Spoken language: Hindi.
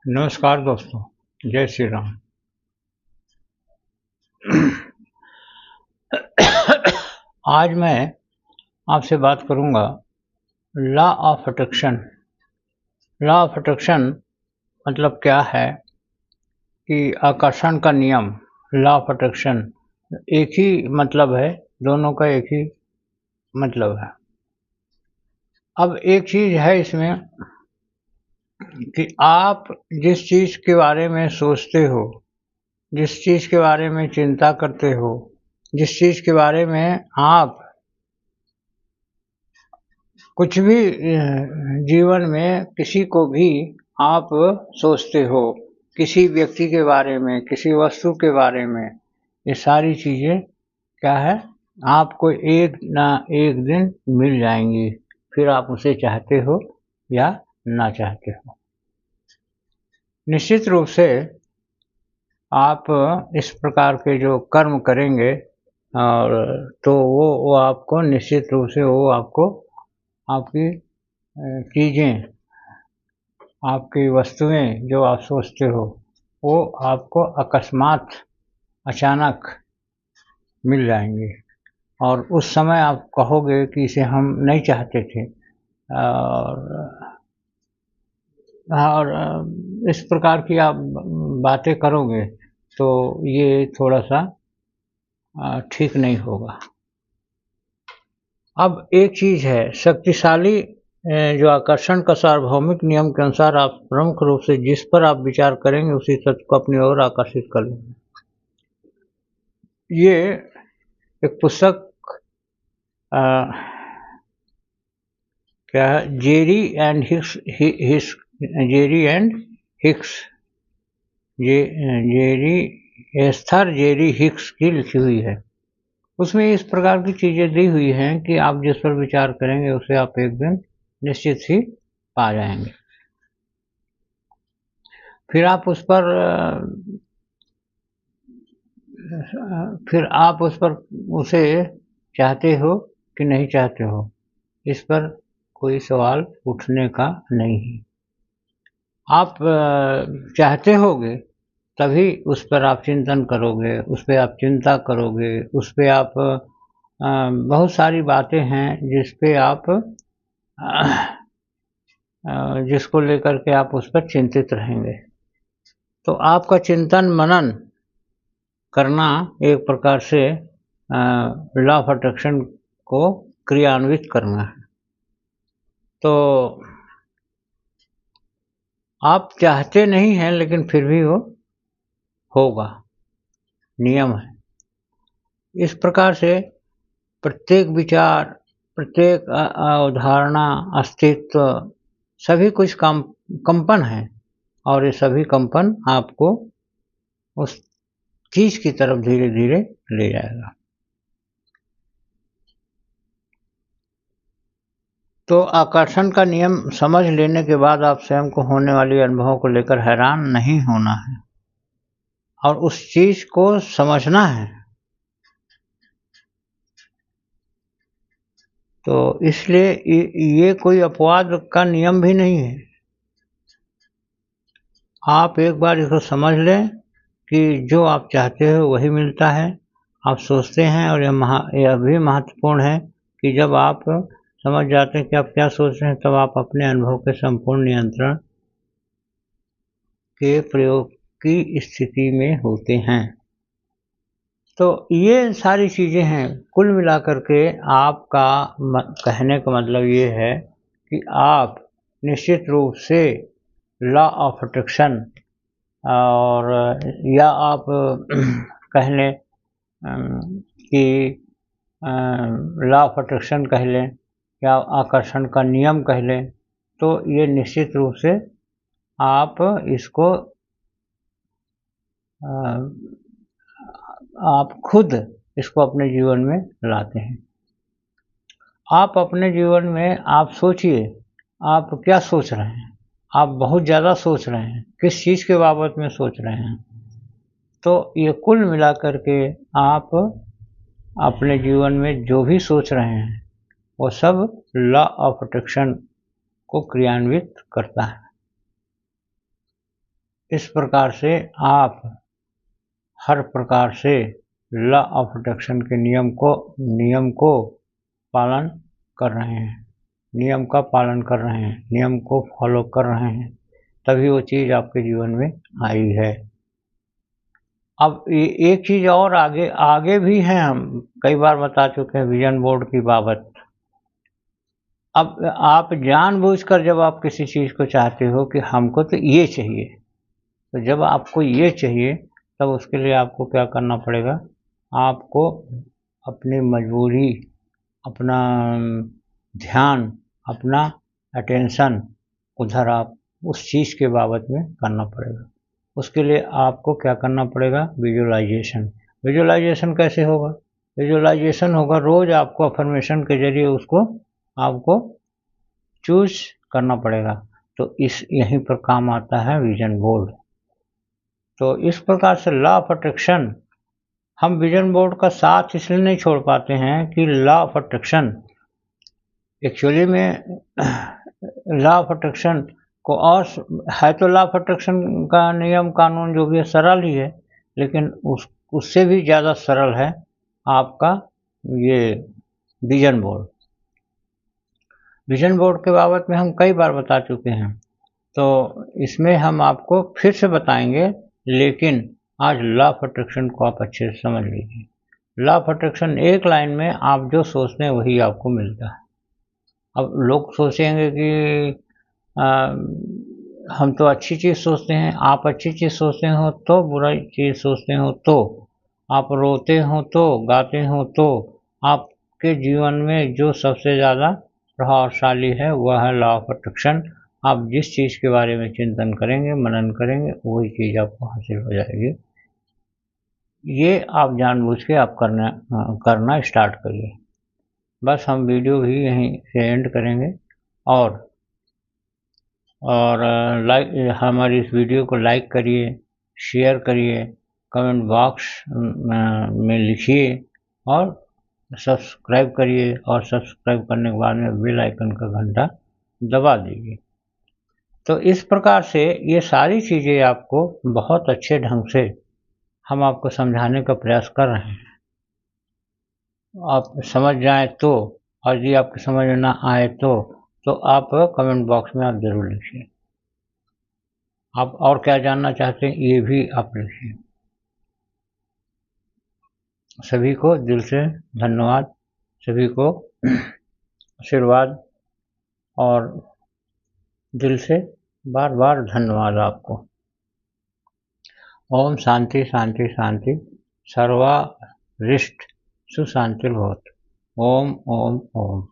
नमस्कार दोस्तों, जय श्री राम। आज मैं आपसे बात करूंगा law of attraction. Law of attraction मतलब क्या है कि आकर्षण का नियम। लॉ ऑफ अट्रैक्शन एक ही मतलब है, दोनों का एक ही मतलब है। अब एक चीज है इसमें कि आप जिस चीज के बारे में सोचते हो, जिस चीज के बारे में चिंता करते हो, जिस चीज के बारे में आप कुछ भी जीवन में किसी को भी आप सोचते हो, किसी व्यक्ति के बारे में, किसी वस्तु के बारे में, ये सारी चीजें क्या है, आपको एक ना एक दिन मिल जाएंगी, फिर आप उसे चाहते हो या ना चाहते हो। निश्चित रूप से आप इस प्रकार के जो कर्म करेंगे और तो वो आपको निश्चित रूप से वो आपको आपकी चीज़ें, आपकी वस्तुएं जो आप सोचते हो वो आपको अकस्मात अचानक मिल जाएंगी और उस समय आप कहोगे कि इसे हम नहीं चाहते थे। और इस प्रकार की आप बातें करोगे तो ये थोड़ा सा ठीक नहीं होगा। अब एक चीज़ है, शक्तिशाली जो आकर्षण का सार्वभौमिक नियम के अनुसार आप प्रमुख रूप से जिस पर आप विचार करेंगे उसी सत्य को अपनी ओर आकर्षित कर लेंगे। ये एक पुस्तक क्या है, जेरी एंड जेरी हिक्स की लिखी हुई है। उसमें इस प्रकार की चीज़ें दी हुई हैं कि आप जिस पर विचार करेंगे उसे आप एक दिन निश्चित ही पा जाएंगे। फिर आप उस पर उसे चाहते हो कि नहीं चाहते हो, इस पर कोई सवाल उठने का नहीं है। आप चाहते होगे तभी उस पर आप चिंतन करोगे, उस पर आप चिंता करोगे, उस पर आप बहुत सारी बातें हैं जिस पे आप जिसको लेकर के आप उस पर चिंतित रहेंगे। तो आपका चिंतन मनन करना एक प्रकार से लॉ ऑफ अट्रैक्शन को क्रियान्वित करना है। तो आप चाहते नहीं हैं लेकिन फिर भी वो होगा, नियम है। इस प्रकार से प्रत्येक विचार, प्रत्येक अवधारणा, अस्तित्व, सभी कुछ कंपन है और ये सभी कंपन आपको उस चीज की तरफ धीरे धीरे ले जाएगा। तो आकर्षण का नियम समझ लेने के बाद आप स्वयं को होने वाली अनुभवों को लेकर हैरान नहीं होना है और उस चीज को समझना है। तो इसलिए ये कोई अपवाद का नियम भी नहीं है। आप एक बार इसको समझ लें कि जो आप चाहते हो वही मिलता है, आप सोचते हैं। और यह भी महत्वपूर्ण है कि जब आप समझ जाते हैं कि आप क्या सोच रहे हैं तब आप अपने अनुभव के संपूर्ण नियंत्रण के प्रयोग की स्थिति में होते हैं। तो ये सारी चीज़ें हैं। कुल मिलाकर के आपका कहने का मतलब ये है कि आप निश्चित रूप से लॉ ऑफ अट्रैक्शन और या आप कह लें कि लॉ ऑफ अट्रैक्शन कह लें या आकर्षण का नियम कह लें, तो ये निश्चित रूप से आप इसको आप खुद इसको अपने जीवन में लाते हैं। आप अपने जीवन में आप सोचिए आप क्या सोच रहे हैं। आप बहुत ज़्यादा सोच रहे हैं, किस चीज़ के बाबत में सोच रहे हैं। तो ये कुल मिलाकर के आप अपने जीवन में जो भी सोच रहे हैं वो सब लॉ ऑफ अट्रैक्शन को क्रियान्वित करता है। इस प्रकार से आप हर प्रकार से लॉ ऑफ अट्रैक्शन के नियम को पालन कर रहे हैं, नियम का पालन कर रहे हैं, नियम को फॉलो कर रहे हैं, तभी वो चीज़ आपके जीवन में आई है। अब एक चीज़ और आगे भी है, हम कई बार बता चुके हैं विजन बोर्ड की बाबत। अब आप जानबूझकर जब आप किसी चीज़ को चाहते हो कि हमको तो ये चाहिए, तो जब आपको ये चाहिए तब उसके लिए आपको क्या करना पड़ेगा, आपको अपनी मजबूरी, अपना ध्यान, अपना अटेंशन उधर आप उस चीज़ के बाबत में करना पड़ेगा। उसके लिए आपको क्या करना पड़ेगा, विजुअलाइजेशन। विजुअलाइजेशन कैसे होगा, विजुअलाइजेशन होगा रोज़ आपको अफर्मेशन के जरिए उसको आपको चूज करना पड़ेगा। तो यहीं पर काम आता है विजन बोर्ड। तो इस प्रकार से लॉ ऑफ अट्रैक्शन, हम विजन बोर्ड का साथ इसलिए नहीं छोड़ पाते हैं कि लॉ ऑफ अट्रैक्शन एक्चुअली में लॉ ऑफ अट्रैक्शन को और है तो लॉ ऑफ अट्रैक्शन का नियम कानून जो भी है सरल ही है, लेकिन उससे भी ज़्यादा सरल है आपका ये विजन बोर्ड। विजन बोर्ड के बाबत में हम कई बार बता चुके हैं, तो इसमें हम आपको फिर से बताएंगे, लेकिन आज लॉ ऑफ अट्रैक्शन को आप अच्छे से समझ लीजिए। लॉ ऑफ अट्रैक्शन एक लाइन में आप जो सोचते हैं वही आपको मिलता है। अब लोग सोचेंगे कि हम तो अच्छी चीज़ सोचते हैं, आप अच्छी चीज़ सोचते हो तो, बुरी चीज़ सोचते हो तो, आप रोते हो तो, गाते हो तो, आपके जीवन में जो सबसे ज़्यादा प्रभावशाली है वह है लॉ ऑफ अट्रैक्शन। आप जिस चीज़ के बारे में चिंतन करेंगे, मनन करेंगे, वही चीज़ आपको हासिल हो जाएगी। ये आप जानबूझ के आप करना स्टार्ट करिए। बस हम वीडियो भी यहीं से एंड करेंगे, और हमारी इस वीडियो को लाइक करिए, शेयर करिए, कमेंट बॉक्स में लिखिए और सब्सक्राइब करिए, और सब्सक्राइब करने के बाद में बेल आइकन का घंटा दबा दीजिए। तो इस प्रकार से ये सारी चीज़ें आपको बहुत अच्छे ढंग से हम आपको समझाने का प्रयास कर रहे हैं। आप समझ जाएं तो, और यदि आपको समझ में ना आए तो आप कमेंट बॉक्स में आप ज़रूर लिखिए। आप और क्या जानना चाहते हैं ये भी आप लिखिए। सभी को दिल से धन्यवाद, सभी को आशीर्वाद, और दिल से बार बार धन्यवाद आपको। ओम शांति शांति शांति, सर्वारिष्ट सुशांतिर्भवतु। ओम ओम ओम।